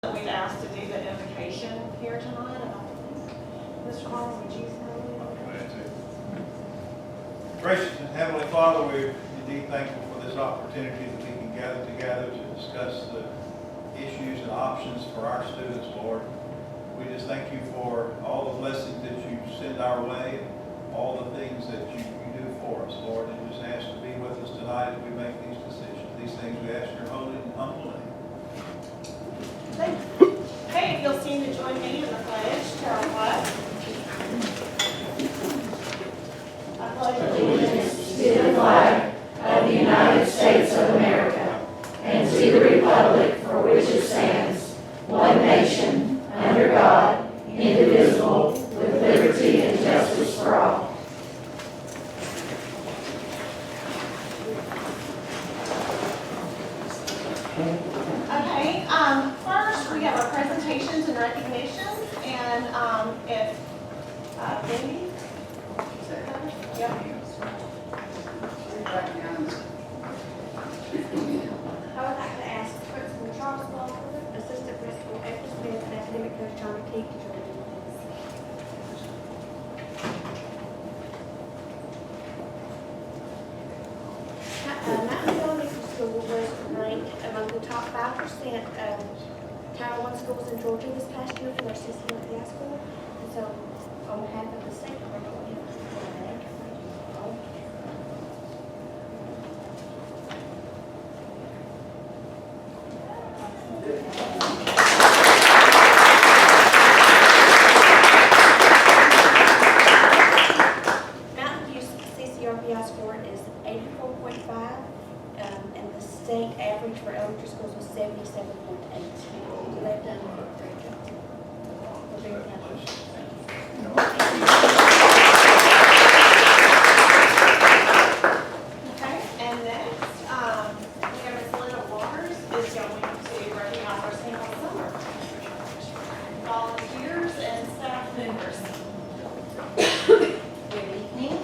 We've asked to do the invocation here tonight. Mr. Carl, would you say? Glad to. Gracious and Heavenly Father, we're indeed thankful for this opportunity that we can gather together to discuss the issues and options for our students, Lord. We just thank you for all the blessings that you send our way, and all the things that you do for us, Lord. And just ask to be with us tonight as we make these decisions. These things we ask in your holy and humble name. Thank you. Okay, if you'll seem to join me in the pledge to our flag. I pledge allegiance to the flag of the United States of America and to the republic for which it stands, one nation, under God, indivisible, with liberty and justice for all. Okay, first we have our presentations and recognitions, and if Cindy, yep. I would like to ask Principal Charles Walker, Assistant Principal April Smith, and Academic Coach John McKee to join me, please. Mountain View Elementary School was ranked among the top 5% of Title I schools in Georgia this past year for their CCMP school. And so, on behalf of the state, we're going to give us a flag. Mountain View's CCRPI score is 84.5, and the state average for elementary schools was 77.8. So they've done a great job. We're very happy. Okay, and next, we have Ms. Linda Waters is going to recognize our single summer volunteers and staff members. Good evening.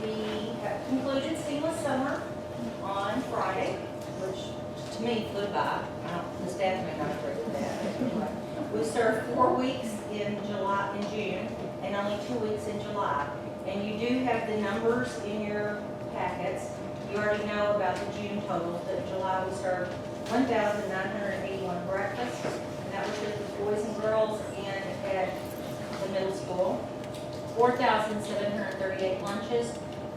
We have concluded Seamless Summer on Friday, which to me flew by. The staff may not agree with that, but anyway. We served 4 weeks in June, and only 2 weeks in July. And you do have the numbers in your packets. You already know about the June totals, but in July we served 1,981 breakfasts, and that was just the boys and girls and at the middle school. 4,738 lunches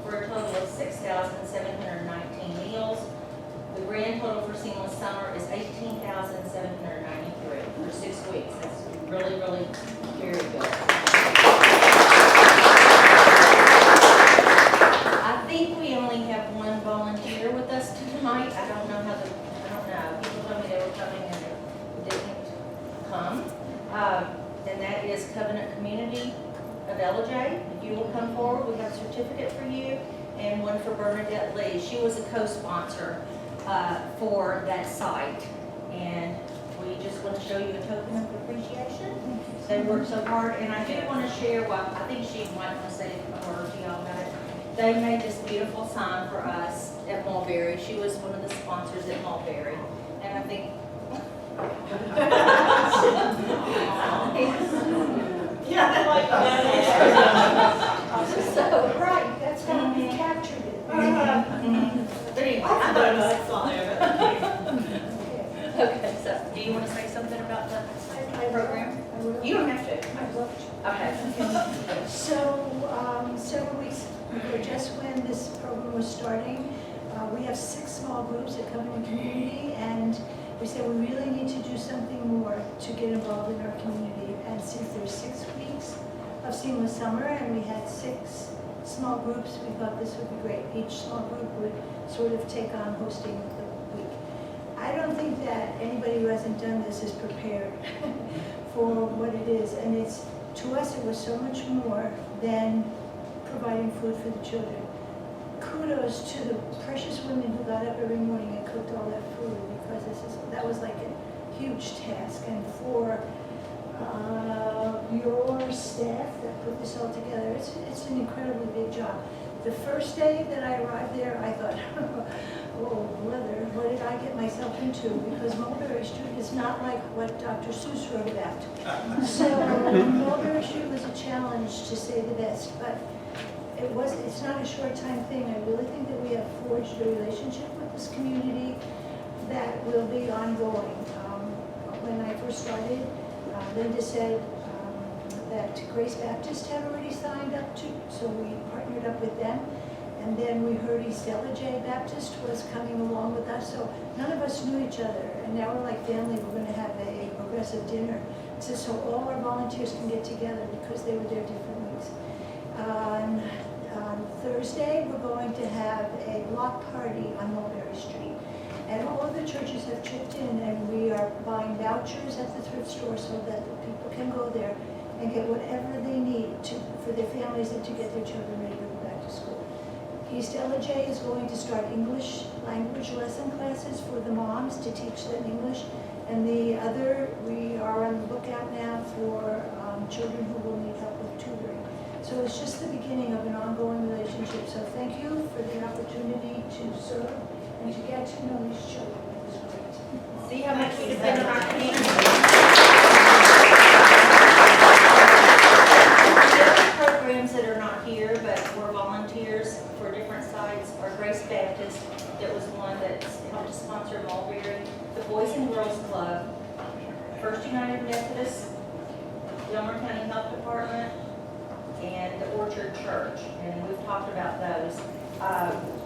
for a total of 6,719 meals. The grand total for Seamless Summer is 18,793 for 6 weeks. That's really, really very good. I think we only have one volunteer with us tonight. I don't know. People told me they were coming and they didn't come. And that is Covenant Community of LJ. If you will come forward, we have a certificate for you and one for Bernadette Lee. She was a co-sponsor for that site, and we just want to show you a token of appreciation. They worked so hard, and I do want to share, well, I think she might want to say a word to y'all about it. They made this beautiful sign for us at Mulberry. She was one of the sponsors at Mulberry, and I think Yeah, I like that. So, right, that's how we captured it. But anyway, I thought it was excellent. okay, so do you want to say something about the program? You don't have to. I'd love to. Okay. So, several weeks ago, just when this program was starting, we have 6 small groups that come in the community, and we said we really need to do something more to get involved in our community. And since there's 6 weeks of Seamless Summer, and we had 6 small groups, we thought this would be great. Each small group would sort of take on hosting the week. I don't think that anybody who hasn't done this is prepared for what it is, and it's, to us, it was so much more than providing food for the children. Kudos to the precious women who got up every morning and cooked all that food, because that was like a huge task. And for your staff that put this all together, it's an incredibly big job. The first day that I arrived there, I thought, oh, brother, what did I get myself into? Because Mulberry Street is not like what Dr. Seuss wrote about. So Mulberry Street was a challenge, to say the best, but it's not a short time thing. I really think that we have forged a relationship with this community that will be ongoing. When I first started, Linda said that Grace Baptist had already signed up to, so we partnered up with them. And then we heard East J Baptist was coming along with us, so none of us knew each other. And now we're like family. We're going to have a progressive dinner, so all our volunteers can get together because they were there different weeks. On Thursday, we're going to have a block party on Mulberry Street. And all of the churches have chipped in, and we are buying vouchers at the thrift store so that the people can go there and get whatever they need for their families and to get their children ready to go back to school. East J is going to start English language lesson classes for the moms to teach them English. And the other, we are on the lookout now for children who will need help with tutoring. So it's just the beginning of an ongoing relationship. So thank you for the opportunity to serve and to get to know these children. It was great. See how much we depend on our community. The other programs that are not here, but were volunteers for different sites, are Grace Baptist, that was one that helped to sponsor Mulberry, the Boys and Girls Club, First United Methodist, Gilmer County Health Department, and the Orchard Church. And we've talked about those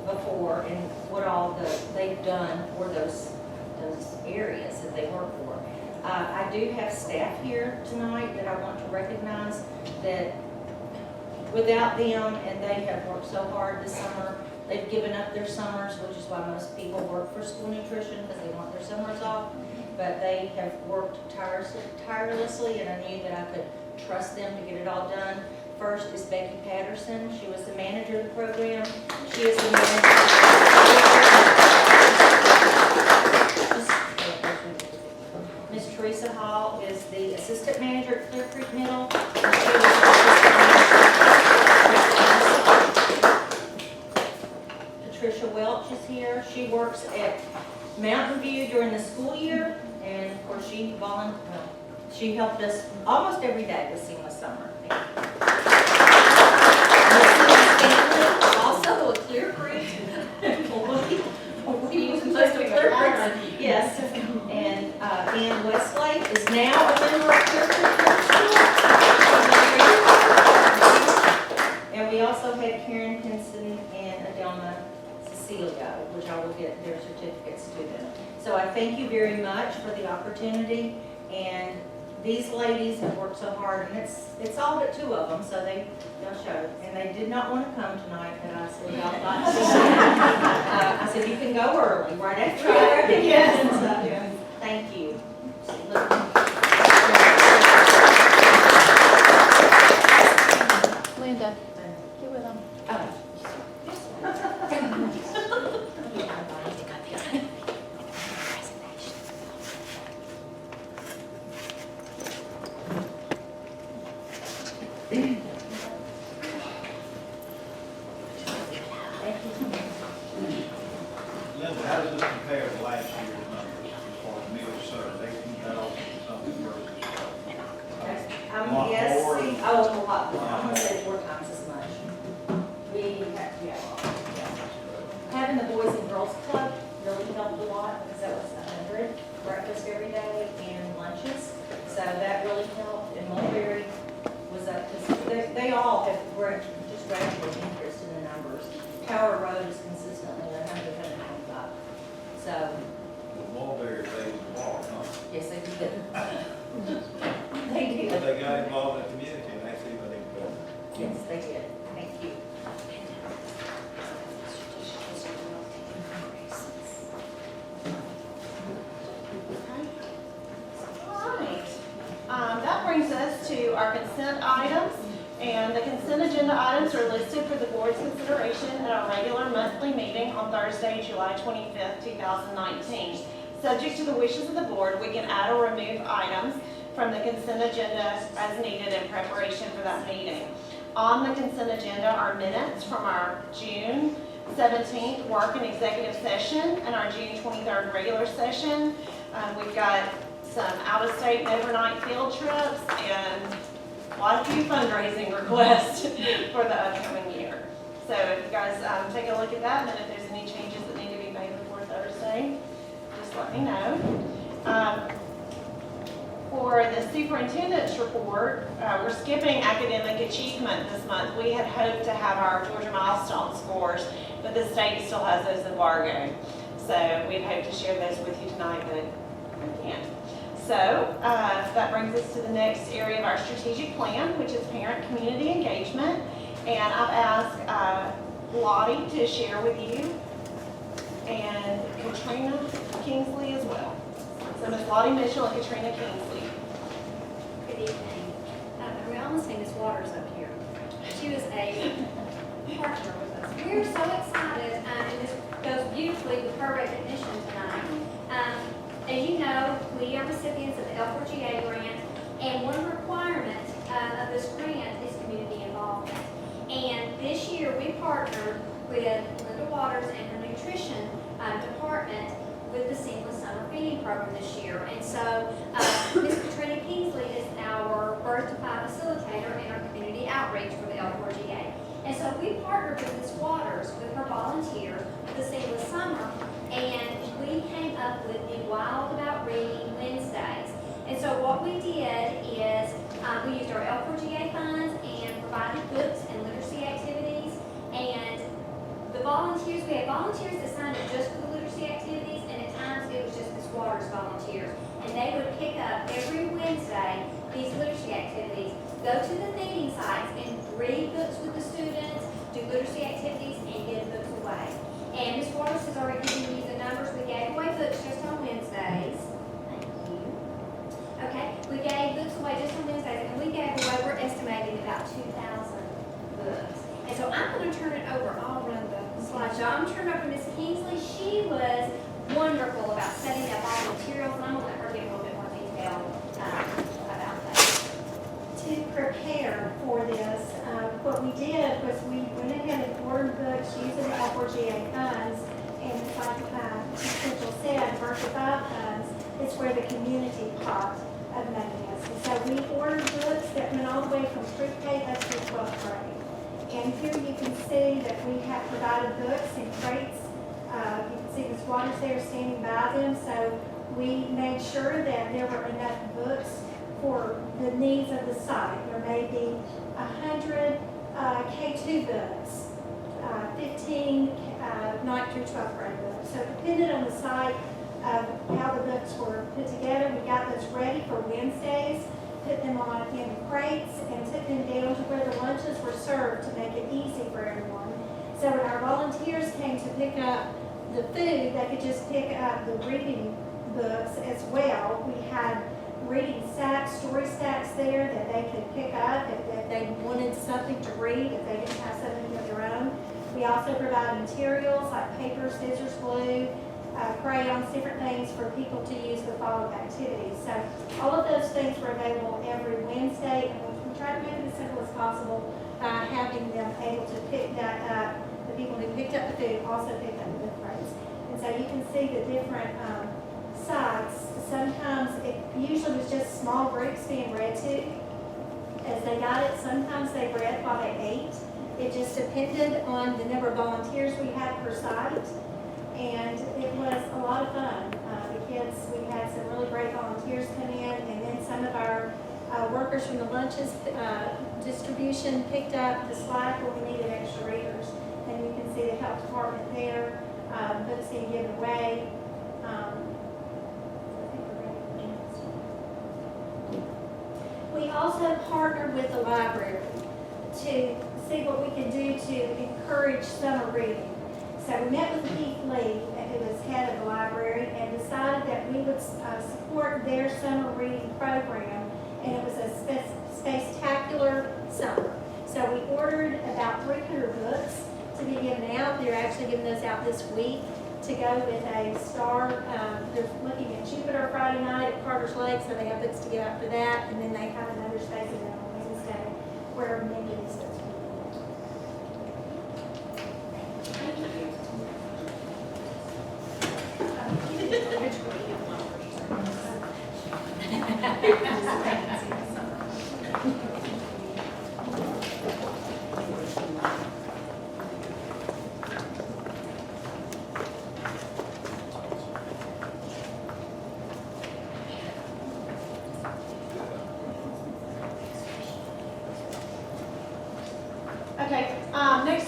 before and what all they've done for those areas that they work for. I do have staff here tonight that I want to recognize that without them, and they have worked so hard this summer, they've given up their summers, which is why most people work for school nutrition, because they want their summers off. But they have worked tirelessly, and I knew that I could trust them to get it all done. First is Becky Patterson. She was the manager of the program. She is the Miss Teresa Hall is the assistant manager at Clear Creek Middle. Patricia Welch is here. She works at Mountain View during the school year, and of course she helped us almost every day with Seamless Summer. Also a Clear Creek. Yes, and Ann Westlake is now a member of Clear Creek. And we also had Karen Pinson and Adelma Cecilia, which I will get their certificates to them. So I thank you very much for the opportunity, and these ladies have worked so hard, and it's all but two of them, so they'll show. And they did not want to come tonight, but I said, y'all got to. I said, you can go early, right after I read it. Yes. Thank you. Linda, get with them. Linda, how does this compare to last year's numbers as far as meals served, 18,000 something versus? I'm Lot guessing, more? a lot more. I'm gonna say 4 times as much. We have, having the Boys and Girls Club really helped a lot, because that was 100 breakfast every day and lunches. So that really helped, and Mulberry was up, because they all have just gradual interest in the numbers. Tower Road is consistently 100, 125. So, The Mulberry raised the bar, huh? yes, they did. They did. But they got involved in the community, and they see what they could. Yes, they did. Thank you. All right. That brings us to our consent items. And the consent agenda items are listed for the board's consideration at our regular monthly meeting on Thursday, July 25th, 2019. Subject to the wishes of the board, we can add or remove items from the consent agenda as needed in preparation for that meeting. On the consent agenda are minutes from our June 17th, work and executive session, and our June 23rd regular session. We've got some out-of-state and overnight field trips and quite a few fundraising requests for the upcoming year. So if you guys take a look at that, and then if there's any changes that need to be made before Thursday, just let me know. For the superintendent's report, we're skipping academic achievement this month. We had hoped to have our Georgia milestone scores, but the state still has those embargoed. So we'd hope to share those with you tonight, but we can't. So that brings us to the next area of our strategic plan, which is parent-community engagement. And I've asked Lottie to share with you, and Katrina Kingsley as well. So Ms. Lottie Mitchell and Katrina Kingsley. Good evening. We almost seen Ms. Waters up here. She was a partner with us. We're so excited, and this goes beautifully with her recognition tonight. As you know, we are recipients of the L4GA grant, and one requirement of this grant is community involvement. And this year, we partnered with Linda Waters and her nutrition department with the Seamless Summer Feeding Program this year. And so Ms. Katrina Kingsley is our Birth to 5 facilitator and our community outreach for the L4GA. And so we partnered with Ms. Waters, with her volunteers, with the Seamless Summer, and we came up with the Wild About Reading Wednesdays. And so what we did is we used our L4GA funds and provided books and literacy activities. And the volunteers, we had volunteers that signed up just for the literacy activities, and at times it was just Ms. Waters volunteers. And they would pick up every Wednesday these literacy activities, go to the feeding sites and read books with the students, do literacy activities, and give books away. And Ms. Waters has already given you the numbers. We gave away books just on Wednesdays. Thank you. Okay, we gave books away just on Wednesdays, and we gave away, we're estimating about 2,000 books. And so I'm going to turn it over. I'll run the slideshow. I'm going to turn it over to Ms. Kingsley. She was wonderful about setting up all the materials, and I'm going to let her give a little bit more detail about that. To prepare for this, what we did was we went ahead and ordered books using the L4GA funds, and like Central said, Birth to 5 funds is where the community pot of money is. And so we ordered books that went all the way from pre-K up to 12th grade. And here you can see that we have provided books in crates. You can see Ms. Waters there standing by them. So we made sure that there were enough books for the needs of the site. There may be 100 K2 books, 15 9th through 12th grade books. So depending on the site of how the books were put together, we got those ready for Wednesdays, put them on in crates, and took them down to where the lunches were served to make it easy for everyone. So when our volunteers came to pick up the food, they could just pick up the reading books as well. We had reading stacks, story stacks there that they could pick up if they wanted something to read, if they didn't have something of their own. We also provide materials like paper, scissors, glue, crayons, different things for people to use with follow-up activities. So all of those things were available every Wednesday, and we tried to make it as simple as possible by having them able to pick that up. The people who picked up the food also picked up the book crates. And so you can see the different sites. Sometimes it usually was just small groups being read to as they got it. Sometimes they read while they ate. It just depended on the number of volunteers we had per site. And it was a lot of fun. The kids, we had some really great volunteers come in, and then some of our workers from the lunches distribution picked up the slack when we needed extra readers. And you can see the health department there, books being given away. We also partnered with the library to see what we could do to encourage summer reading. So we met with Keith Lee, who was head of the library, and decided that we would support their summer reading program, and it was a spectacular summer. So we ordered about 300 books to be given out. They're actually giving those out this week to go with a star. They're looking at Jupiter Friday night at Carter's Lake, so they have books to give out for that, and then they have another space event on Wednesday where many of these books will be. Thank you.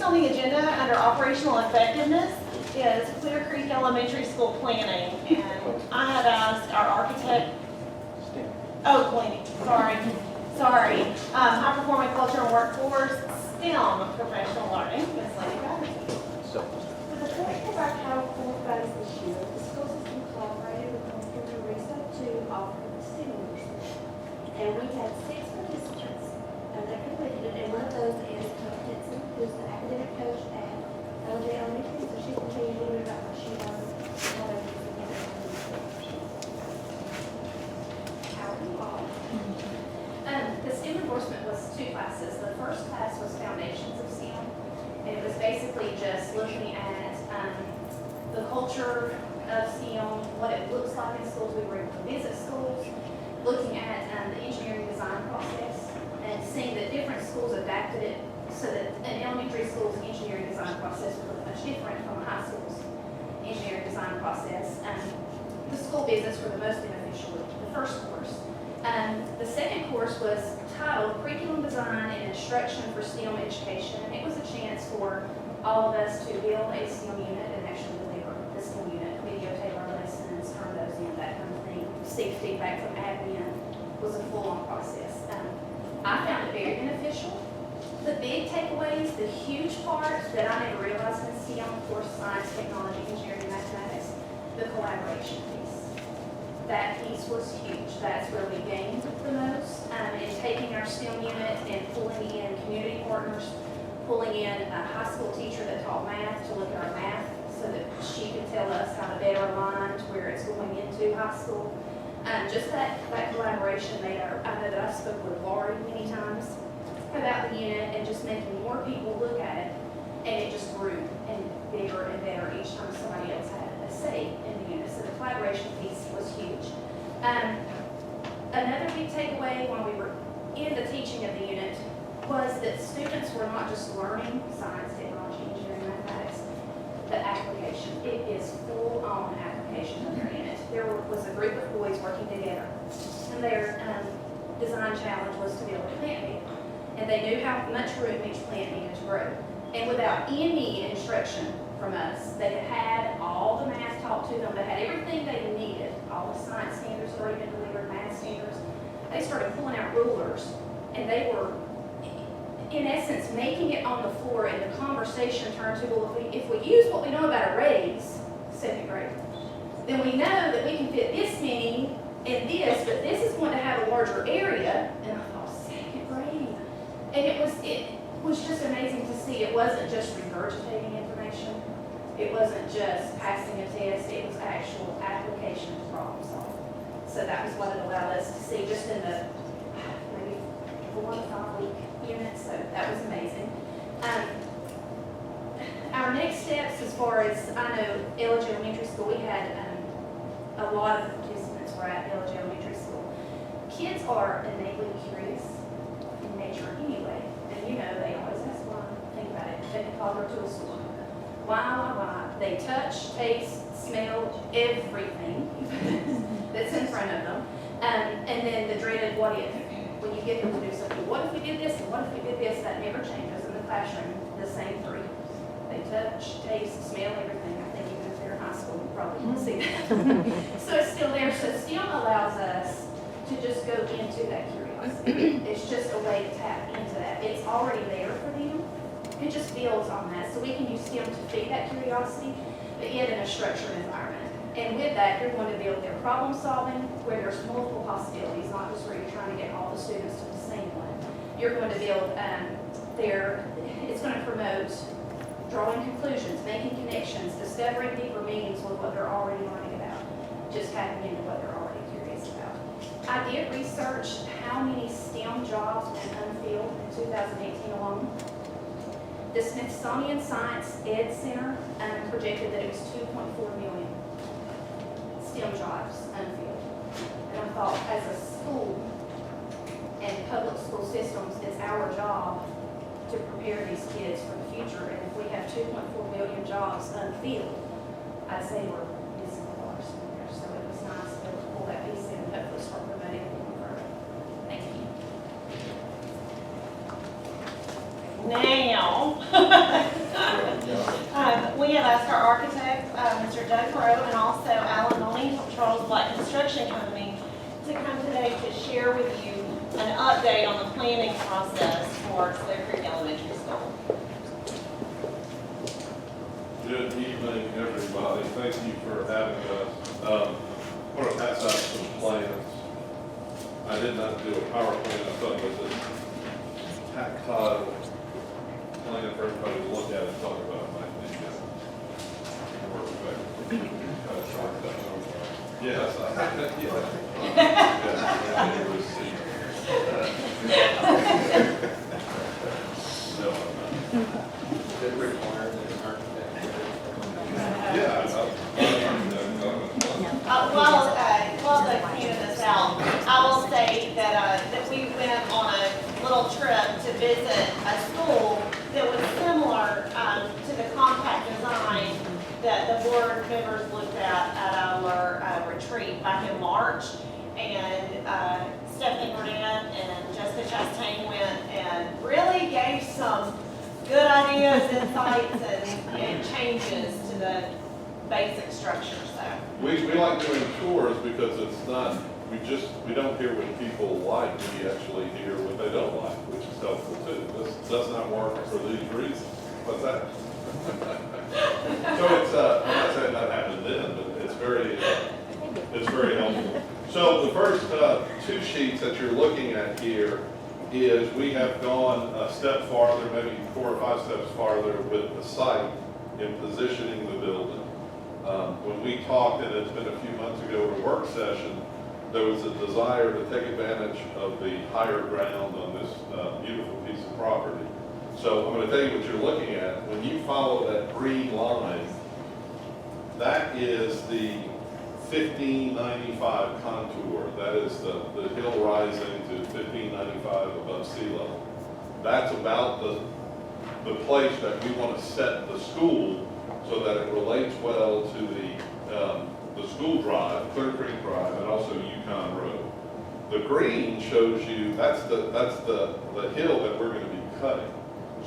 on the agenda under operational effectiveness is Clear Creek Elementary School planning. And I have asked our architect, planning, sorry. High performing culture and workforce, STEM professional learning, Ms. Lady Patterson. For the first of our Title IV phase this year, the school system collaborated with North Teresa to offer the STEM enrichment. And we had 6 participants that completed it, and one of those is Coach Henson, who's the academic coach at LJ Elementary, so she can tell you a little bit about what she does and how they do together. How involved. The STEM endorsement was 2 classes. The first class was Foundations of STEM, and it was basically just looking at the culture of STEM, what it looks like in schools. We were able to visit schools, looking at the engineering design process, and seeing that different schools adapted it so that an elementary school's engineering design process would look much different from a high school's engineering design process. The school visits were the most beneficial, the first course. The second course was titled Curriculum Design and Instruction for STEM Education, and it was a chance for all of us to build a STEM unit and actually deliver the STEM unit, videotape our lessons, turn those in, that kind of thing. Seek feedback from admin was a full-on process. I found it very beneficial. The big takeaways, the huge part that I never realized in STEM, of course, science, technology, engineering, and mathematics, the collaboration piece. That piece was huge. That's where we gained the most in taking our STEM unit and pulling in community partners, pulling in a high school teacher that taught math to look at our math so that she could tell us how to better align to where it's going into high school. Just that collaboration made I know that I spoke with Laurie many times about the unit and just making more people look at it, and it just grew and bigger and better each time somebody else had a say in the unit. So the collaboration piece was huge. Another big takeaway when we were in the teaching of the unit was that students were not just learning science, technology, engineering, mathematics, but application. It is full-on application of their unit. There was a group of boys working together, and their design challenge was to build a plant bed. And they knew how much room each plant needed to grow. And without any instruction from us, they had all the math taught to them, they had everything they needed, all the science standards had already been delivered, math standards. They started pulling out rulers, and they were, in essence, making it on the floor, and the conversation turned to, well, if we use what we know about arrays, 2nd grade, then we know that we can fit this many in this, but this is going to have a larger area. And I thought, 2nd grade. And it was just amazing to see. It wasn't just regurgitating information. It wasn't just passing a test. It was actual application to problem solving. So that was what it allowed us to see just in the maybe 4 to 5 week unit. So that was amazing. Our next steps, as far as I know, LJ Elementary School, we had a lot of participants were at LJ Elementary School. Kids are innately curious in nature anyway, and you know they always ask why. Think about it. Take a toddler to a store. Why? They touch, taste, smell everything that's in front of them, and then the dreaded what if. When you get them to do something, what if we did this and what if we did this? That never changes in the classroom. The same 3. They touch, taste, smell everything. I think even if they're in high school, you probably can see that. So it's still there. So STEM allows us to just go into that curiosity. It's just a way to tap into that. It's already there for them. It just builds on that. So we can use STEM to feed that curiosity, but yet in a structured environment. And with that, you're going to build their problem solving where there's multiple possibilities, not just where you're trying to get all the students to the same one. You're going to build it's going to promote drawing conclusions, making connections, discovering deeper meanings with what they're already learning about, just tapping into what they're already curious about. I did research how many STEM jobs went unfilled in 2018 alone. The Smithsonian Science Ed Center projected that it was 2.4 million STEM jobs unfilled. And I thought, as a school and public school systems, it's our job to prepare these kids for the future. And if we have 2.4 million jobs unfilled, I'd say we're missing a lot somewhere. So it was nice to be able to pull that piece in and hopefully start promoting it even further. Thank you. Now, We have asked our architect, Mr. Doug Rowe, and also Alan Mooney from Charles Black Construction Company to come today to share with you an update on the planning process for Clear Creek Elementary School. Good evening, everybody. Thank you for having us. I want to pass out some plans. I did not do a PowerPoint. I thought it was a tactile plan for everybody to look at and talk about. It might be more effective. Yes, No, I'm not. Did it require an architect? While they're cleaning this out, I will say that we went on a little trip to visit a school that was similar to the compact design that the board members looked at our retreat back in March. And Stephanie Grant and Jessica Chastain went and really gave some good ideas, insights, and changes to the basic structures there. We like doing tours because it's not, we don't hear what people like, we actually hear what they don't like, which is helpful too. This does not work for these reasons. What's that? So it's, I'm not saying that happened then, but it's very helpful. So the first two sheets that you're looking at here is we have gone a step farther, maybe 4 or 5 steps farther with the site in positioning the building. When we talked, and it's been a few months ago at a work session, there was a desire to take advantage of the higher ground on this beautiful piece of property. So I'm going to tell you what you're looking at. When you follow that green line, that is the 1595 contour. That is the hill rising to 1595 above sea level. That's about the place that we want to set the school so that it relates well to the school drive, Clear Creek Drive, and also Yukon Road. The green shows you that's the hill that we're going to be cutting.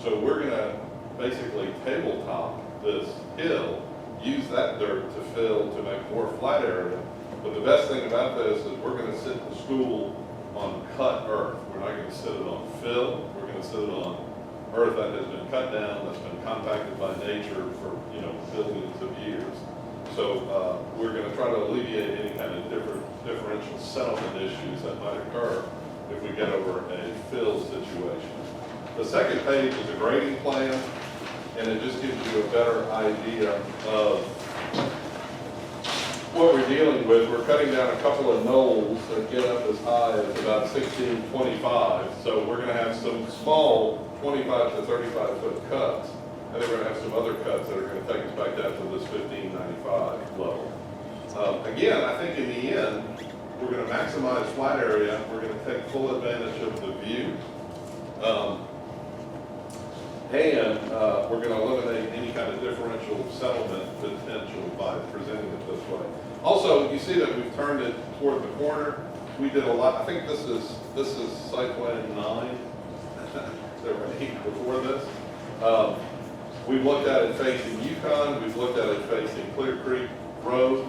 So we're going to basically tabletop this hill, use that dirt to fill to make more flat area. But the best thing about this is we're going to sit the school on cut earth. We're not going to sit it on fill. We're going to sit it on earth that has been cut down, that's been compacted by nature for billions of years. So we're going to try to alleviate any kind of differential settlement issues that might occur if we get over a fill situation. The second page is a grading plan, and it just gives you a better idea of what we're dealing with. We're cutting down a couple of knolls that get up as high as about 1625. So we're going to have some small 25 to 35 foot cuts, and then we're going to have some other cuts that are going to take us back down to this 1595 level. Again, I think in the end, we're going to maximize flat area. We're going to take full advantage of the view. And we're going to eliminate any kind of differential settlement potential by presenting it this way. Also, you see that we've turned it toward the corner. We did a lot. I think this is site plan 9. There were 8 before this. We've looked at it facing Yukon. We've looked at it facing Clear Creek Road.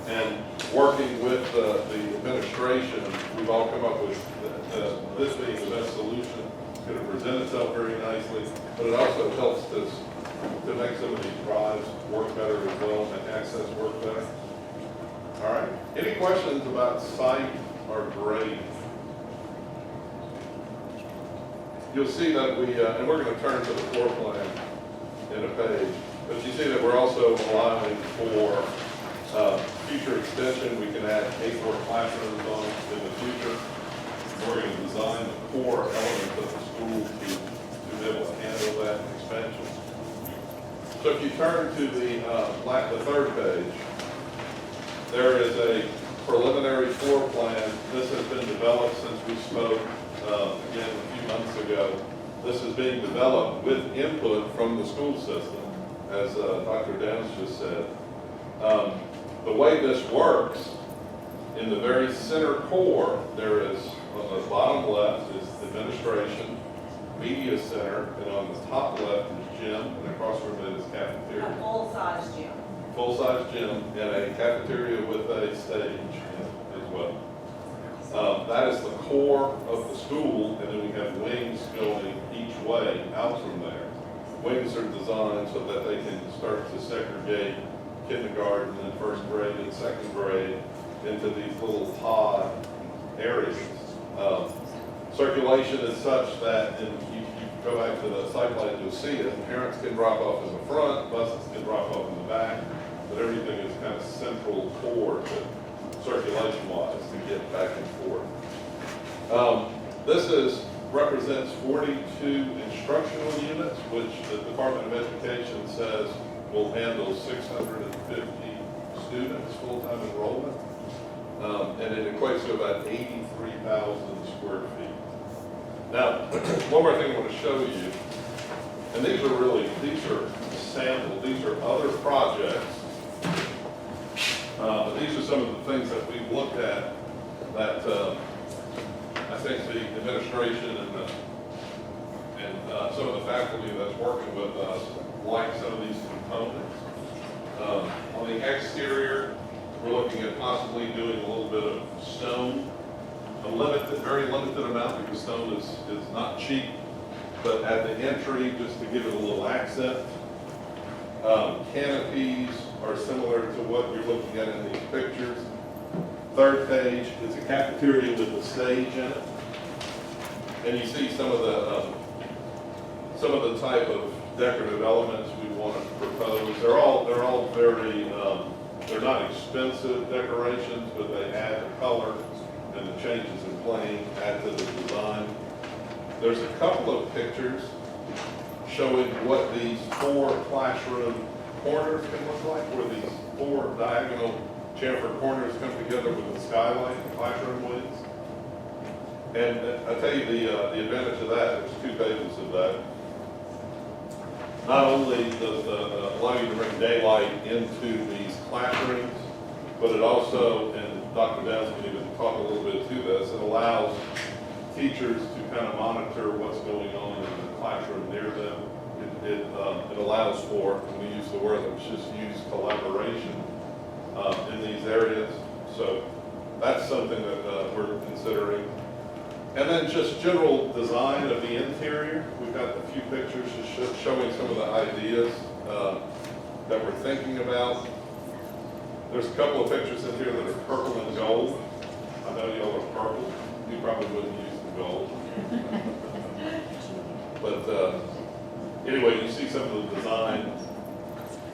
And working with the administration, we've all come up with this being the best solution. It's going to present itself very nicely, but it also helps us to make some of these drives work better as well and access work better. All right. Any questions about site or grade? You'll see that and we're going to turn to the floor plan in a page, but you see that we're also allowing for future extension. We can add 8 more classrooms on in the future. We're going to design the core elements of the school to be able to handle that expansion. So if you turn to the third page, there is a preliminary floor plan. This has been developed since we spoke again a few months ago. This is being developed with input from the school system, as Dr. Downs just said. The way this works, in the very center core, there is, on the bottom left is administration, media center, and on the top left is gym, and across from it is A cafeteria. full-size gym. Full-size gym and a cafeteria with a stage as well. That is the core of the school, and then we have wings going each way out from there. Wings are designed so that they can start to segregate kindergarten and first grade and second grade into these little pod areas. Circulation is such that, and you go back to the site plan, you'll see it, parents can drop off in the front, buses can drop off in the back, but everything is kind of central core to circulation-wise to get back and forth. This represents 42 instructional units, which the Department of Education says will handle 650 students, full-time enrollment. And it equates to about 83,000 square feet. Now, one more thing I want to show you, and these are samples, these are other projects. But these are some of the things that we've looked at that I think the administration and some of the faculty that's working with us like some of these components. On the exterior, we're looking at possibly doing a little bit of stone, very limited amount because stone is not cheap, but at the entry, just to give it a little accent. Canopies are similar to what you're looking at in these pictures. Third page is a cafeteria with a stage in it. And you see some of the type of decorative elements we want to propose. They're all very, they're not expensive decorations, but they add the color and the changes in plane add to the design. There's a couple of pictures showing what these 4 classroom corners can look like, where these 4 diagonal chamfer corners come together with the skylight and classroom wings. And I tell you the advantage of that, there's 2 pages of that. Not only does it allow you to bring daylight into these classrooms, but it also, and Dr. Downs can even talk a little bit to this, it allows teachers to kind of monitor what's going on in the classroom near them. It allows for, and we use the word that was just used, collaboration in these areas. So that's something that we're considering. And then just general design of the interior. We've got a few pictures just showing some of the ideas that we're thinking about. There's a couple of pictures in here that are purple and gold. I know y'all are purple. You probably wouldn't use the gold. But anyway, you see some of the design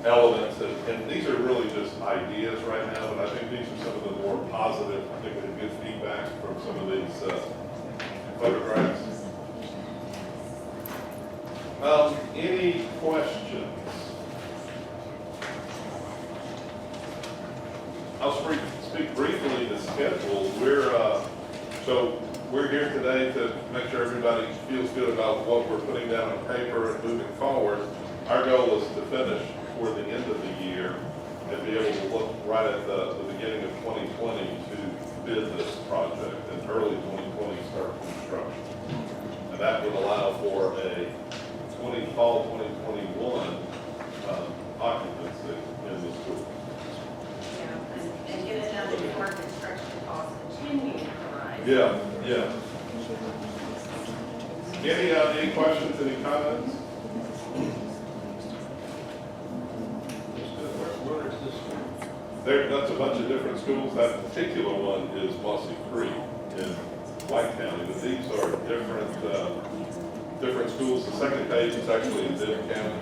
elements, and these are really just ideas right now, but I think these are some of the more positive, I think we had good feedback from some of these photographs. Any questions? I'll speak briefly to schedule. We're here today to make sure everybody feels good about what we're putting down on paper and moving forward. Our goal is to finish before the end of the year and be able to look right at the beginning of 2020 to bid this project and early 2020 start construction. And that would allow for a fall 2021 occupancy in the school. Yeah, and get it done before construction costs continue to rise. Yeah. Any questions, any comments? Where is this? That's a bunch of different schools. That particular one is Mossy Creek in White County, but these are different schools. The second page is actually in Denton County.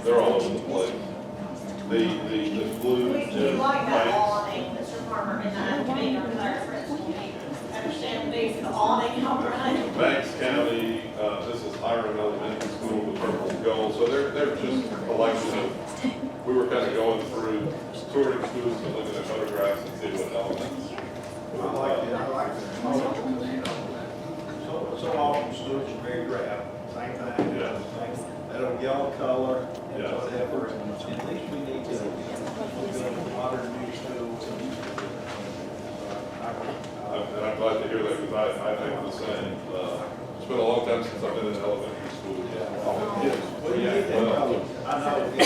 They're all over the place. The blue We is like that Banks. awning, Mr. Farmer, and that being our desire for instance, we understand these, the awning, all right. Banks County, this is Hiram Elementary School, the purple and gold. So they're just a collection of, we were kind of going through touring schools and looking at photographs and seeing what elements. I like it. So often schools are very drab, same thing. Yeah. That yellow color, and Yeah. whatever, and at least we need to build modern new schools. And I'm glad to hear that because I think the same, been a long time since I've been in elementary school. Well, you need that color. I know, we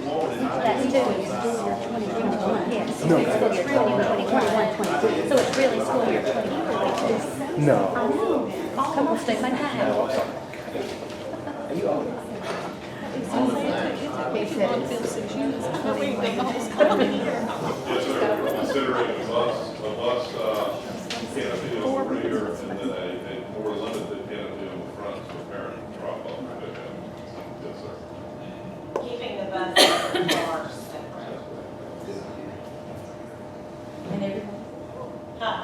wanted. That's two, it's school year 2021, yes. So it's school year 21, 22. So it's really school year 20. No. I know. Come on, stay my time. He said it's. Yes, sir, we're considering a bus canopy over the rear, and then a more limited canopy on the front, so parents drop off and pick up. Yes, sir. Keeping the bus and the cars separate. And everything. Huh.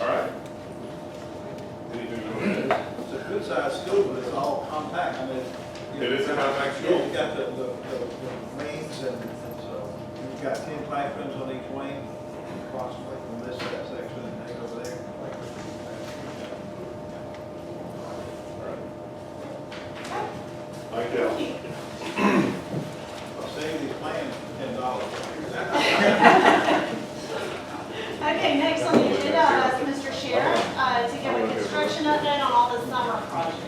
All right. Anything you want to add? It's a good sized school, but it's all compact. I mean. It is a compact school. Yeah, you got the wings and so you've got 10 classrooms on each wing, approximately from this section and eight over there. Thank you. I'll save you these plans for $10. Okay, next on the agenda is Mr. Sheriff to give a construction update on all the summer projects.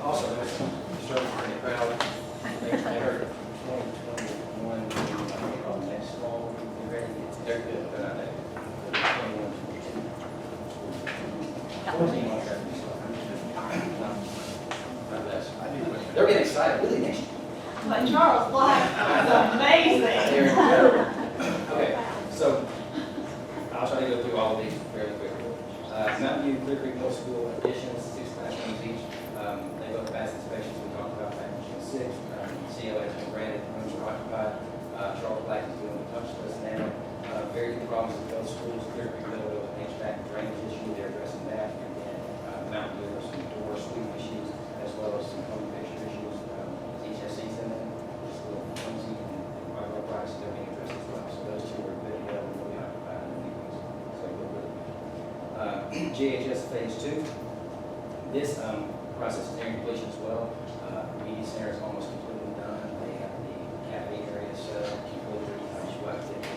Also, starting pretty proud. They're 2021, next fall, we'll be ready. They're good, but I think 21, 14 months after this one. Not less. They're getting excited, really next year. But Charles Black is amazing. They're incredible. Okay, so I'll try to go through all of these very quickly. Mountain View, Clear Creek Middle School additions, 6 classrooms each. They both passed inspections we talked about back in June 6th. CLA has been granted, rooms are occupied. Charles Black is doing the touch list now. Very good problems with both schools. Clear Creek Middle with an HVAC drainage issue, they're addressing that. And then Mountain View, there's some door sweep issues as well as some home fixture issues. Each has seats in them, just a little clumsy and quite low price, they're being addressed as well. So those two are good to go and really occupied in the meetings. So we're really good. GHS Phase 2. This process is nearing completion as well. Media center is almost completely done. They have the cafe area set up, completely. Just want to get the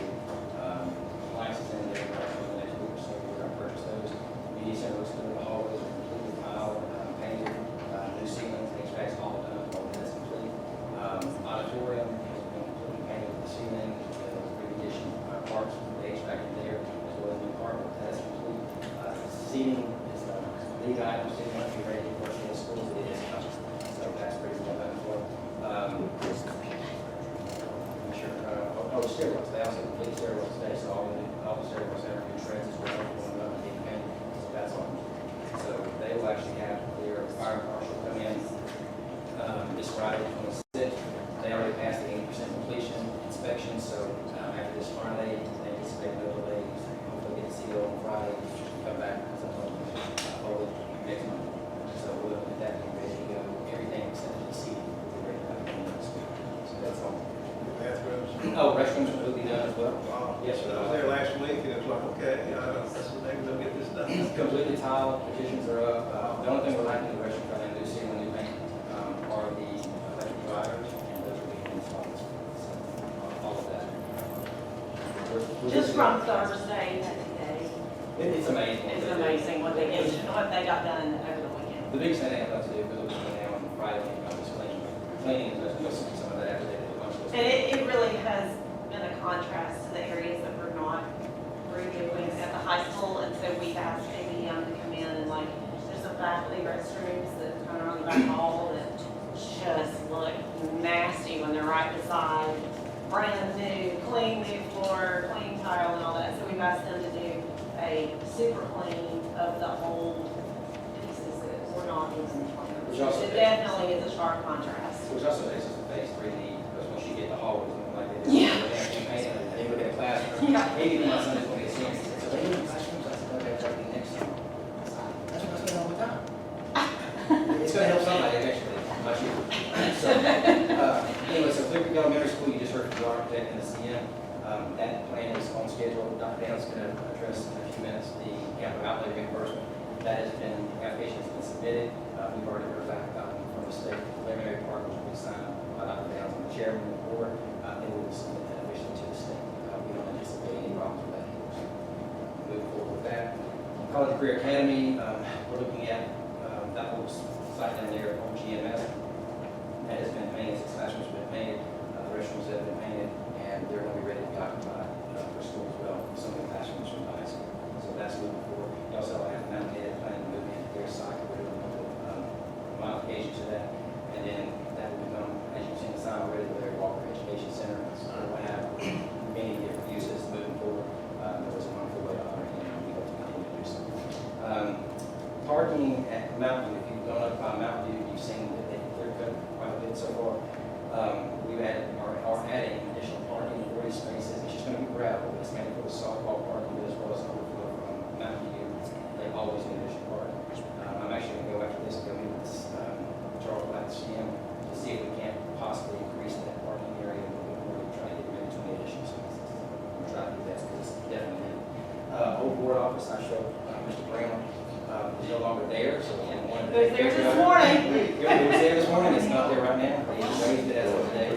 appliances in there for the next week or so. We're going to purchase those. Media center looks good. The hallways are completely tiled, painted, new ceilings, HVAC's all done. All of that's complete. Auditorium has been completely painted with the ceiling. Recondition parts, the HVAC in there, as well as new carpet. That's complete. Seating is lead item, sitting up, be ready for the schools. It is coming. So that's pretty well done as well. I'm sure, the stairwells, they also complete stairwells today, so all the stairwells have new treads as well, going up and getting painted, so that's all. So they will actually have their fire marshal come in, this Friday, 26th. They already passed the 80% completion inspection, so after this Friday, they anticipate no delays. Hopefully get the CO on Friday, come back, hold it next month. So we'll look at that and ready to go. Everything except the seating will be ready to go. So that's all. Bathrooms. Oh, restrooms will be done as well. Wow. Yes, sir. I was there last week and it was like, okay, maybe they'll get this done. Completely tiled, petitions are up. The only thing we're lacking in the restroom right now, do see when new paint, are the electric dividers, and those are being installed. So, all of that. Just from Thursday to today. It's amazing. It's amazing what they get, what they got done over the weekend. The biggest thing they have to do, because between now and Friday, is cleaning. Cleaning is, you'll see some of that after they do a bunch of And it really has been a contrast to the areas that we're not redoing at the high school. And so we've asked ABM to come in and like, there's some faculty restrooms that kind of on the back hall that just look nasty when they're right beside brand new, clean new floor, clean tile and all that. So we've asked them to do a super clean of the old pieces that we're not using. Which also- It definitely is a sharp contrast. Which also makes us a phase 3D, because once you get the hallways looking like they do, Yeah. and then you look at a classroom. Yeah. Maybe my son is going to get seen, so they need classrooms, I said, okay, that'll be next summer. That's what I spend all the time. It's going to help somebody eventually, not you. So, anyway, so Clear Creek Elementary School, you just heard from the architect and the CM. That plan is on schedule. Dr. Dale's going to address in a few minutes the capital outlay reimbursement. That has been, the application has been submitted. We've already heard back from the state preliminary part, which will be signed by Dr. Dale and the chairman of the board. then we'll submit that officially to the state. We don't anticipate any problems with that either. Move forward with that. College Career Academy, we're looking at that whole site down there on GMS. That has been painted, 6 classrooms have been painted, the restrooms have been painted, and they're going to be ready to be occupied for school as well, some of the classrooms from the high school. So that's moving forward. We also have Mount Ed planning to move into their site, we're doing a couple of modifications to that, and then that will become, as you've seen the sign already, the Larry Walker Education Center. So we'll have many different uses moving forward. There was a wonderful way to honor him, and we hope to continue to do so. Parking at Mountain View, if you've gone up by Mountain View, you've seen that they've clear cut quite a bit so far. We've added, are adding additional parking, 40 spaces. It's just going to be gravel. It's mainly for the softball parking, but as well as overflow from Mountain View. They always need additional parking. I'm actually going to go after this and go meet with Charles Black, CM, to see if we can't possibly increase that parking area a little bit more to try to get rid of 20 additional spaces. I'm trying to do that because it's definitely needed. Old board office, I showed Mr. Brown. He's no longer there, so we didn't want to. It was there this morning. It was there this morning, it's not there right now. He raised it as of today.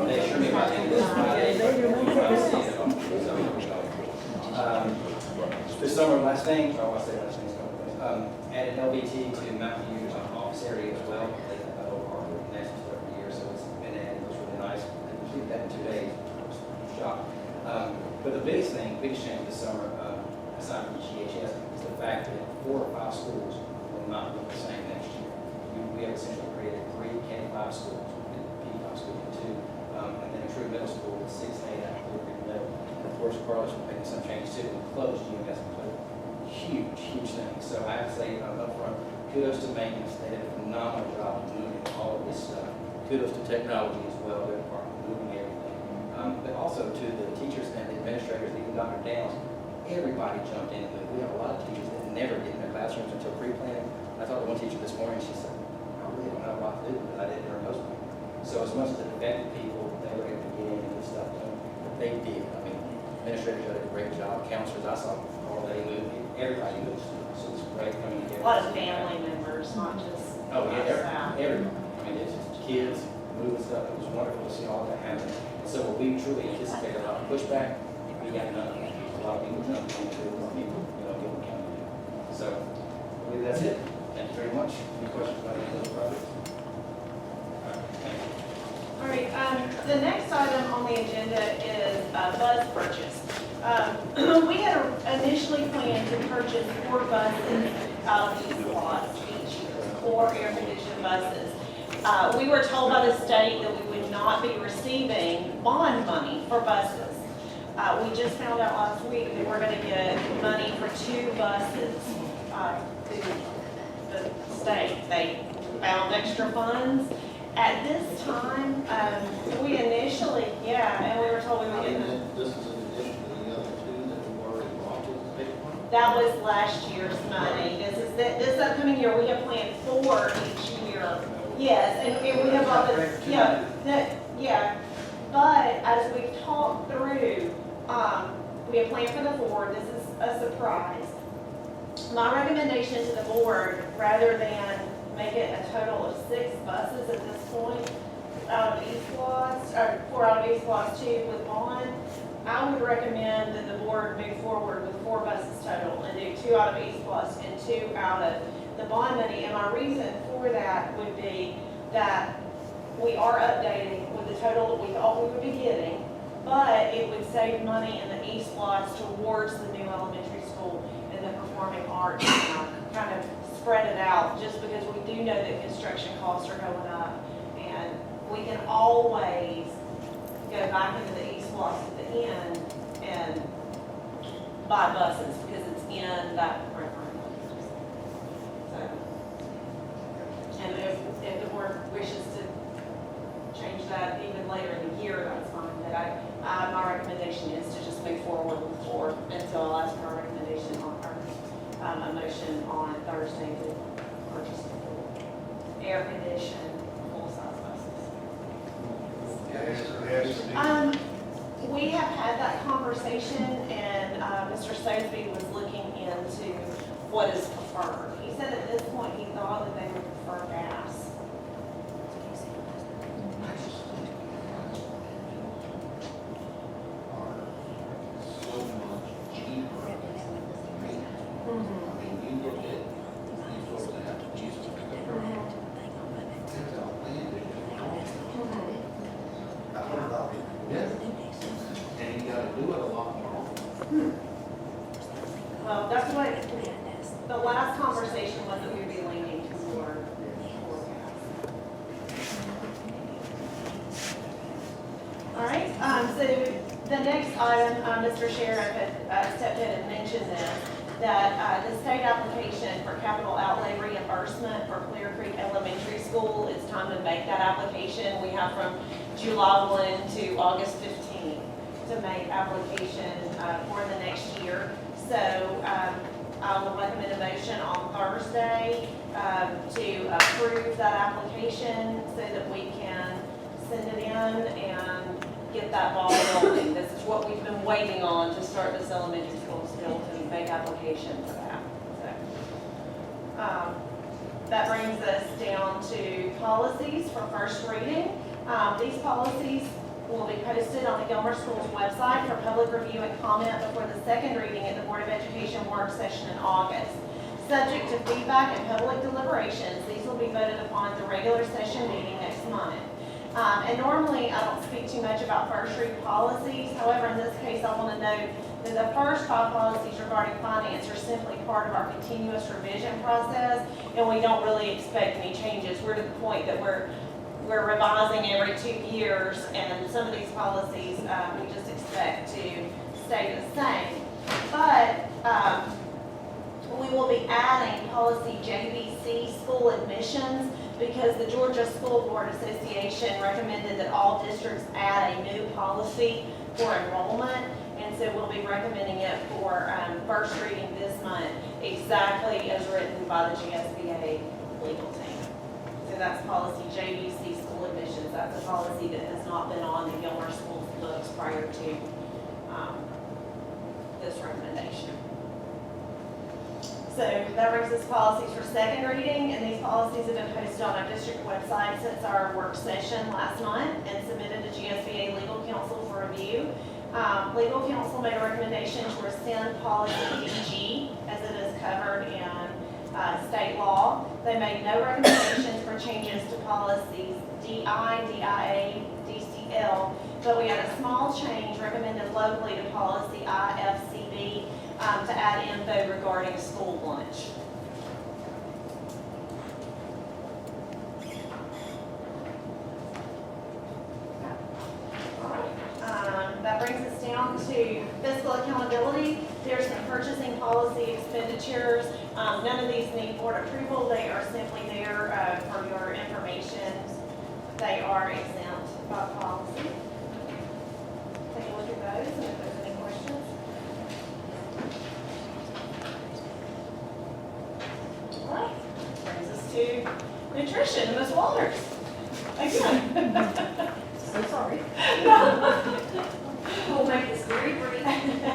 They assured me by the end of this Friday. This summer, last thing, I'll say last thing, added LVT to Mountain View's office area as well. They have that over our national stuff every year, so it's been added. It looks really nice. They completed that in 2 days. I was shocked. But the biggest change this summer, aside from GHS, is the fact that 4 or 5 schools will not look the same next year. We have essentially created 3 K-5 schools, P5 schools, 2, and then a true middle school with 6 to 8 out of 4 level. Of course, Carlos will make some changes too. We closed GMS completely. Huge thing. So I have to say up front, kudos to maintenance. They did a phenomenal job of moving all of this stuff. Kudos to technology as well. Their department moving everything. But also to the teachers and the administrators, even Dr. Downs, everybody jumped in. We have a lot of teachers that never get in their classrooms until pre-planning. I talked to one teacher this morning, she said, I really don't have a lot to do because I did it during most of it. So as much as it affected people, they were able to get in and get stuff done. They did. I mean, administrators did a great job. Counselors, I saw all day moved. Everybody moved. So it's great coming together. A lot of family members, not just. Oh, yeah, staff. everybody. I mean, it's just kids moving stuff. It was wonderful to see all that happen. So what we truly anticipated a lot of pushback, we got none. A lot of people jumped into it, a lot of people, give them county. So I believe that's it. Thank you very much. Any questions about any of those projects? All right, thank you. All right, the next item on the agenda is bus purchase. We had initially planned to purchase 4 buses out of these lots each year, 4 air-conditioned buses. We were told by the state that we would not be receiving bond money for buses. We just found out last week that we're going to get money for 2 buses through the state. They found extra funds. At this time, we initially, and we were told we would get them. This is in addition to the other 2 that we already bought with the state money? That was last year's money. This upcoming year, we have planned 4 each year. Yes, and we have all the, but as we've talked through, we have planned for the 4. This is a surprise. My recommendation to the board, rather than make it a total of 6 buses at this point, out of East lots, or 4 out of East lots, 2 with bond, I would recommend that the board move forward with 4 buses total and do 2 out of East lots and 2 out of the bond money. And my reason for that would be that we are updating with the total that we thought we would be getting, but it would save money in the East lots towards the new elementary school and the performing arts, kind of spread it out, just because we do know that construction costs are going up, and we can always go back into the East lots at the end and buy buses because it's in that program. So, and if the board wishes to change that even later in the year, that's fine. But my recommendation is to just move forward with 4 until I'll ask for a recommendation on a motion on Thursday to purchase air-conditioned full-size buses. We have had that conversation, and Mr. Soseby was looking into what is preferred. He said at this point he thought that they would prefer gas. The last conversation was that we'd be leaning toward forecast. All right, so the next item, Mr. Sheriff had stepped in and mentioned this, that the state application for capital outlay reimbursement for Clear Creek Elementary School, it's time to make that application. We have from July 1 to August 15 to make application for the next year. So I will recommend a motion on Thursday to approve that application so that we can send it in and get that ball rolling. This is what we've been waiting on to start this elementary school still to make application for that. So that brings us down to policies for first reading. These policies will be posted on the Gilmer Schools website for public review and comment before the second reading at the Board of Education work session in August. Subject to feedback and public deliberations, these will be voted upon at the regular session meeting next month. And normally, I don't speak too much about first read policies. However, in this case, I want to note that the first 5 policies regarding finance are simply part of our continuous revision process, and we don't really expect any changes. We're to the point that we're revising every 2 years, and some of these policies, we just expect to stay the same. But we will be adding policy JVC, school admissions, because the Georgia School Board Association recommended that all districts add a new policy for enrollment, and so we'll be recommending it for first reading this month, exactly as written by the GSBA legal team. So that's policy JVC, school admissions. That's a policy that has not been on the Gilmer Schools books prior to this recommendation. So that brings us policies for second reading, and these policies have been posted on our district website since our work session last month and submitted to GSBA Legal Counsel for review. Legal Counsel made a recommendation to rescind policy DG as it is covered in state law. They made no recommendations for changes to policies DI, DIA, DCL, but we had a small change recommended locally to policy IFCB to add info regarding school lunch. That brings us down to fiscal accountability. There's some purchasing policy expenditures. None of these need board approval. They are simply there for your information. They are exempt by policy. Take a look at those and if there's any questions. All right, brings us to nutrition, Ms. Walters. Again. So sorry. No. We'll make this very brief.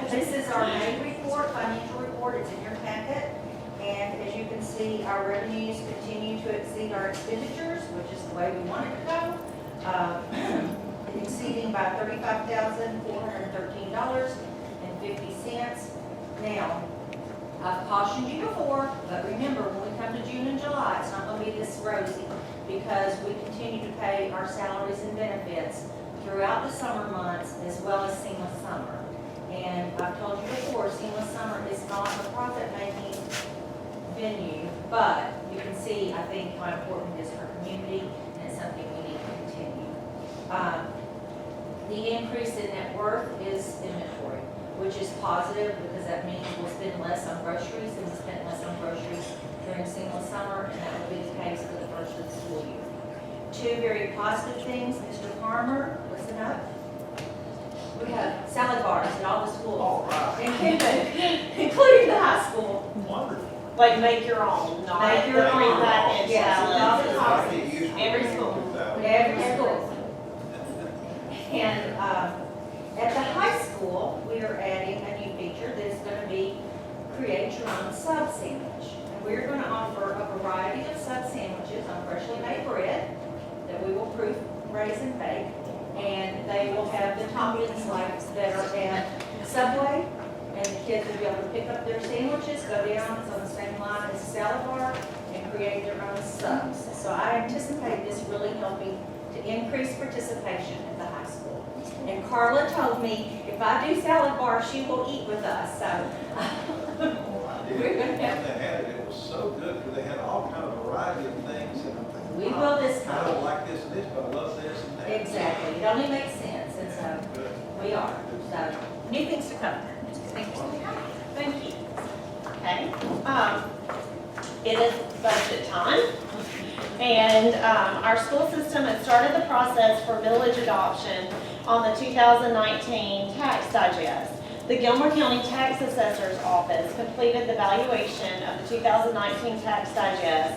This is our May report, financial report. It's in your packet. And as you can see, our revenues continue to exceed our expenditures, which is the way we want it to go. Exceeding by $35,413.50. Now, I've cautioned you before, but remember, when we come to June and July, it's not going to be this rosy because we continue to pay our salaries and benefits throughout the summer months as well as Seamless Summer. And I've told you before, Seamless Summer is not a profit-making venue, but you can see, I think, how important it is for community, and it's something we need to continue. The increase in net worth is inventory, which is positive because that means we'll spend less on groceries, and we spent less on groceries during Seamless Summer, and that will be the case for the first of the school year. 2 very positive things, Mr. Farmer, listen up. We have salad bars at all the schools, including the high school. Wonderful. Like make your own, not Make your own. prepackaged Yes, not the salads. toxins. Every school. Every school. And at the high school, we are adding a new feature that is going to be create your own sub sandwich. And we're going to offer a variety of sub sandwiches on freshly made bread that we will proof, raise, and bake. And they will have the toppings like that are at Subway. And the kids will be able to pick up their sandwiches, go down, it's on the same line as a salad bar, and create their own subs. So I anticipate this really helping to increase participation at the high school. And Carla told me if I do salad bar, she will eat with us, so. I did. We're gonna When have- they had it, it was so good, because they had all kind of variety of things, and I'm thinking, We wow, will this I time. don't like this and this, but I love this and that. Exactly, it only makes sense, and so Good. we are. So, new things to come. Thank you. Thank you. Okay, it is budget time. And our school system has started the process for village adoption on the 2019 tax digest. The Gilmer County Tax Assessor's Office completed the valuation of the 2019 tax digest.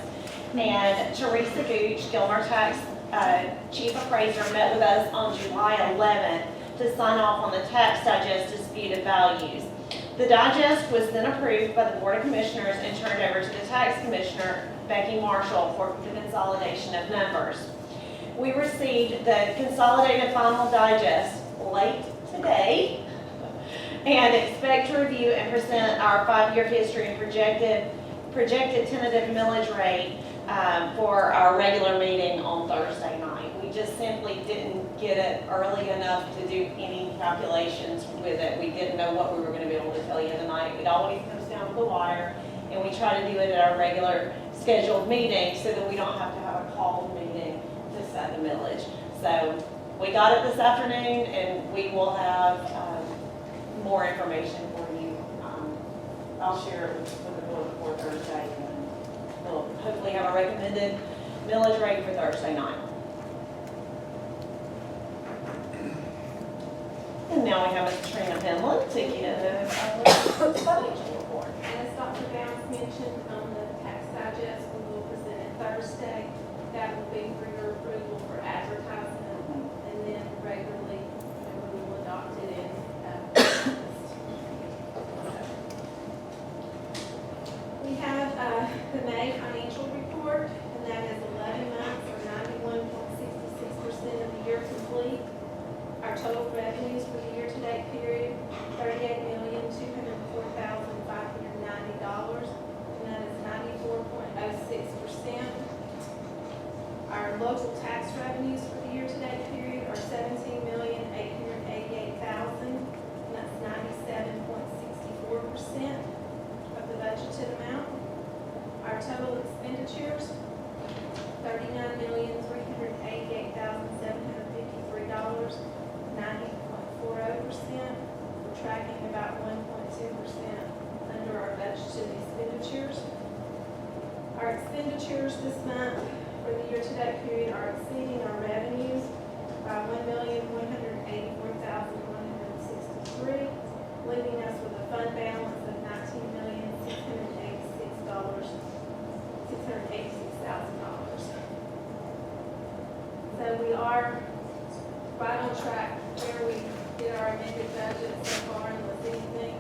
And Teresa Gooch, Gilmer Tax Chief Appraiser, met with us on July 11th to sign off on the tax digest disputed values. The digest was then approved by the Board of Commissioners and turned over to the Tax Commissioner, Becky Marshall, for the consolidation of numbers. We received the consolidated final digest late today and expect to review and present our 5-year history and projected tentative millage rate for our regular meeting on Thursday night. We just simply didn't get it early enough to do any calculations with it. We didn't know what we were going to be able to tell you tonight. It always comes down to the wire, and we try to do it at our regular scheduled meeting so that we don't have to have a called meeting to set the millage. So we got it this afternoon, and we will have more information for you. I'll share it with the board before Thursday, and we'll hopefully have a recommended millage rate for Thursday night. And now we have Ms. Trina Penland to give our financial report. As Dr. Downs mentioned on the tax digest, we will present it Thursday. That will be for your approval for advertisement, and then regularly, we will adopt it in We have the May financial report, and that is 11 months or 91.66% of the year complete. Our total revenues for the year-to-date period, $38,204,590, and that is 94.06%. Our local tax revenues for the year-to-date period are $17,888,000, and that's 97.64% of the budgeted amount. Our total expenditures, $39,388,753, 90.40%. We're tracking about 1.2% under our budgeted expenditures. Our expenditures this month for the year-to-date period are exceeding our revenues by $1,184,163, leaving us with a fund balance of $19,686,000. So we are right on track where we did our amended budget so far, unless anything,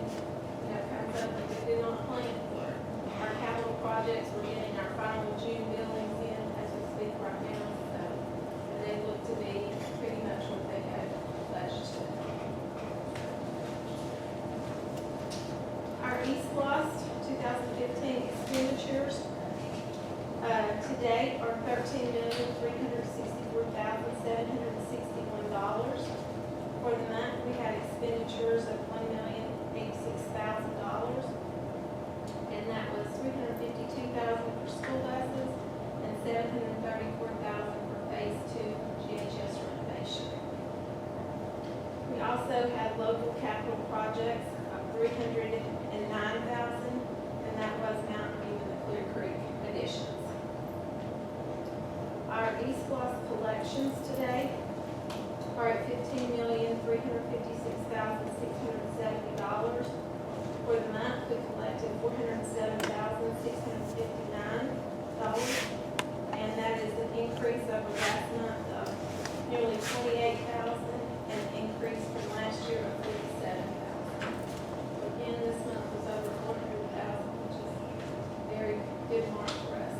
comes up that we did not plan for. Our capital projects, we're getting our final June billings in as we speak right now, so they look to be pretty much what they had budgeted. Our East Lost 2015 expenditures to date are $13,364,761. For the month, we had expenditures of $1,086,000, and that was $352,000 for school buses and $734,000 for phase 2 GHS renovation. We also had local capital projects of $309,000, and that was Mountain View and the Clear Creek additions. Our East Lost collections today are at $15,356,670. For the month, we collected $407,659, and that is an increase over last month of nearly $28,000, and an increase from last year of $47,000. Again, this month was over $400,000, which is a very good mark for us.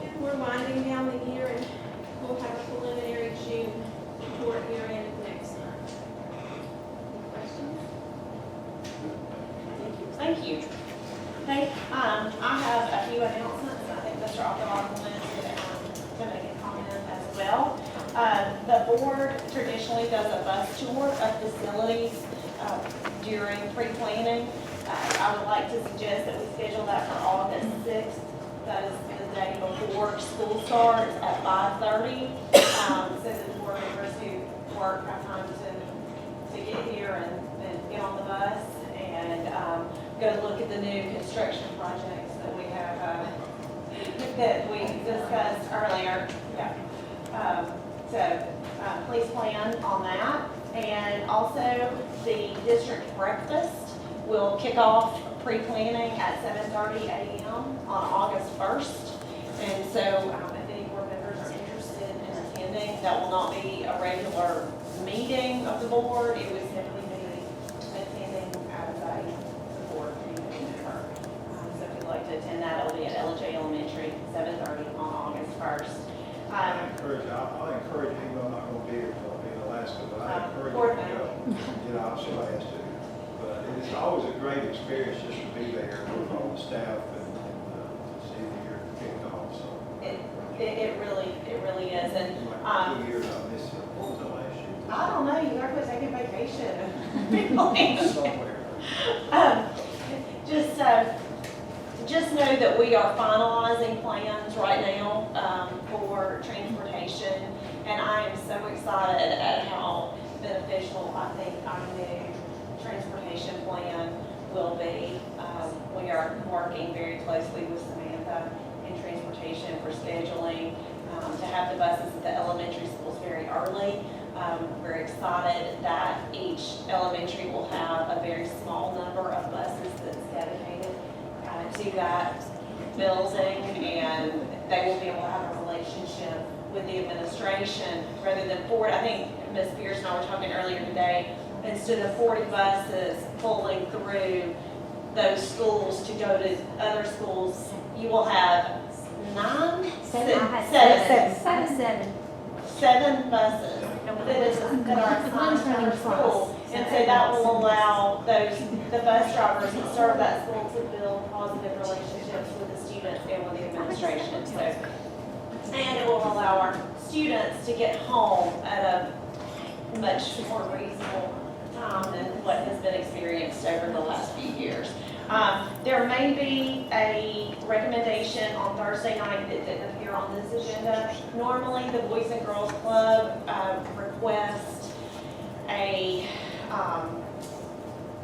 And we're winding down the year, and we'll have a preliminary June report here in next month. Any questions? Thank you. Okay, I have a few announcements. I think Mr. Alcala wanted to make a comment as well. The board traditionally does a bus tour of facilities during pre-planning. I would like to suggest that we schedule that for August 6th. That is the day before school starts at 5:30. So that the board members who work have time to get here and get on the bus and go look at the new construction projects that we have, that we discussed earlier. Yeah. Please plan on that. And also, the district breakfast will kick off pre-planning at 7:30 a.m. on August 1st. And so, if any board members are interested in attending, that will not be a regular meeting of the board. It would simply be attending as a board meeting member. So if you'd like to attend that, it'll be at LJ Elementary, 7:30 on August 1st. I'll encourage you, I'm not gonna be here till I'll be in Alaska, but I encourage Board you to go. You know, I'm sure I has to. But it's always a great experience just to be there with all the staff and see the year kicked off, so. It really is. And, Like 2 years I missed it. What was the last year? I don't know, you gotta go take a vacation. Somewhere. Just know that we are finalizing plans right now for transportation, and I am so excited at how beneficial I think our new transportation plan will be. We are working very closely with Samantha in transportation for scheduling, to have the buses at the elementary schools very early. We're excited that each elementary will have a very small number of buses that's dedicated to that building, and they will be able to have a relationship with the administration rather than 40. I think Ms. Pierce and I were talking earlier today, instead of 40 buses pulling through those schools to go to other schools, you will have seven buses that are assigned to our school. And so that will allow the bus drivers that serve that school to build positive relationships with the students and with the administration. So, and it will allow our students to get home at a much more reasonable time than what has been experienced over the last few years. There may be a recommendation on Thursday night that didn't appear on this agenda. Normally, the Boys and Girls Club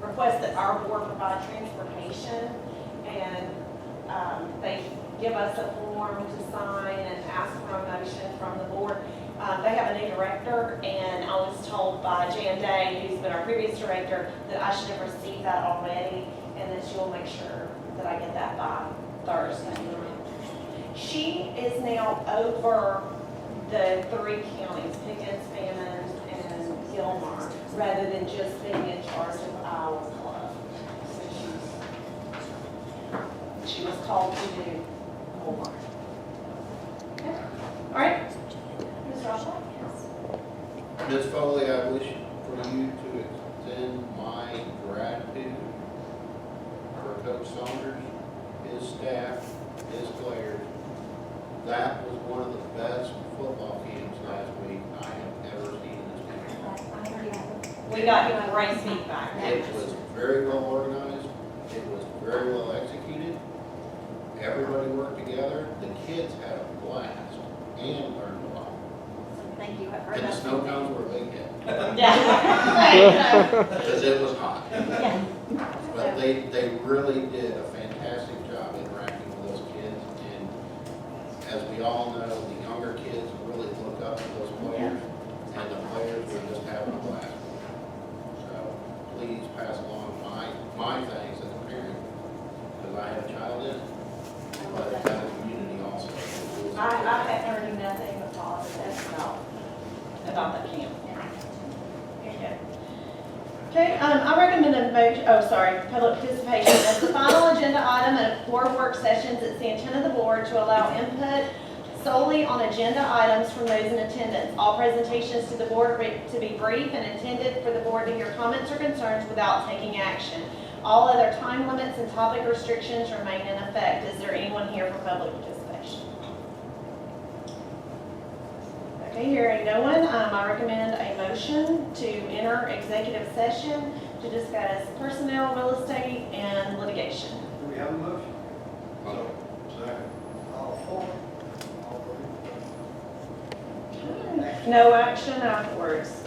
request that our board provide transportation, and they give us a form to sign and ask for a motion from the board. They have a new director, and I was told by Jan Day, who's been our previous director, that I should have received that already, and that she'll make sure that I get that by Thursday. She is now over the 3 counties, Pickens, Fannin, and Gilmer, rather than just being in charge of our club. So she was called to do more. Okay. All right. Ms. Roswell? Ms. Foley, I wish for you to extend my gratitude for Coach Saunders, his staff, his players. That was one of the best football games last week I have ever seen in this country. We got great feedback. It was very well organized. It was very well executed. Everybody worked together. The kids had a blast and learned a lot. Thank you. I've heard And the that. snow cones were a big hit Yeah. because it was hot. Yeah. But they really did a fantastic job interacting with those kids. And as we all know, the younger kids really look up to those players, and the players were just having a blast. So please pass along my thanks as a parent, because I had a child in it, but as a community also. I have heard nothing but positive about that camp. Okay, I recommend a motion, public participation as the final agenda item at board work sessions. It's the intent of the board to allow input solely on agenda items from those in attendance. All presentations to the board to be brief and intended for the board to hear comments or concerns without taking action. All other time limits and topic restrictions remain in effect. Is there anyone here for public participation? Okay, Okay, hearing no one, I recommend a motion to enter executive session to discuss personnel, real estate, and litigation. Do we have a motion? Second. All for? All No action afterwards.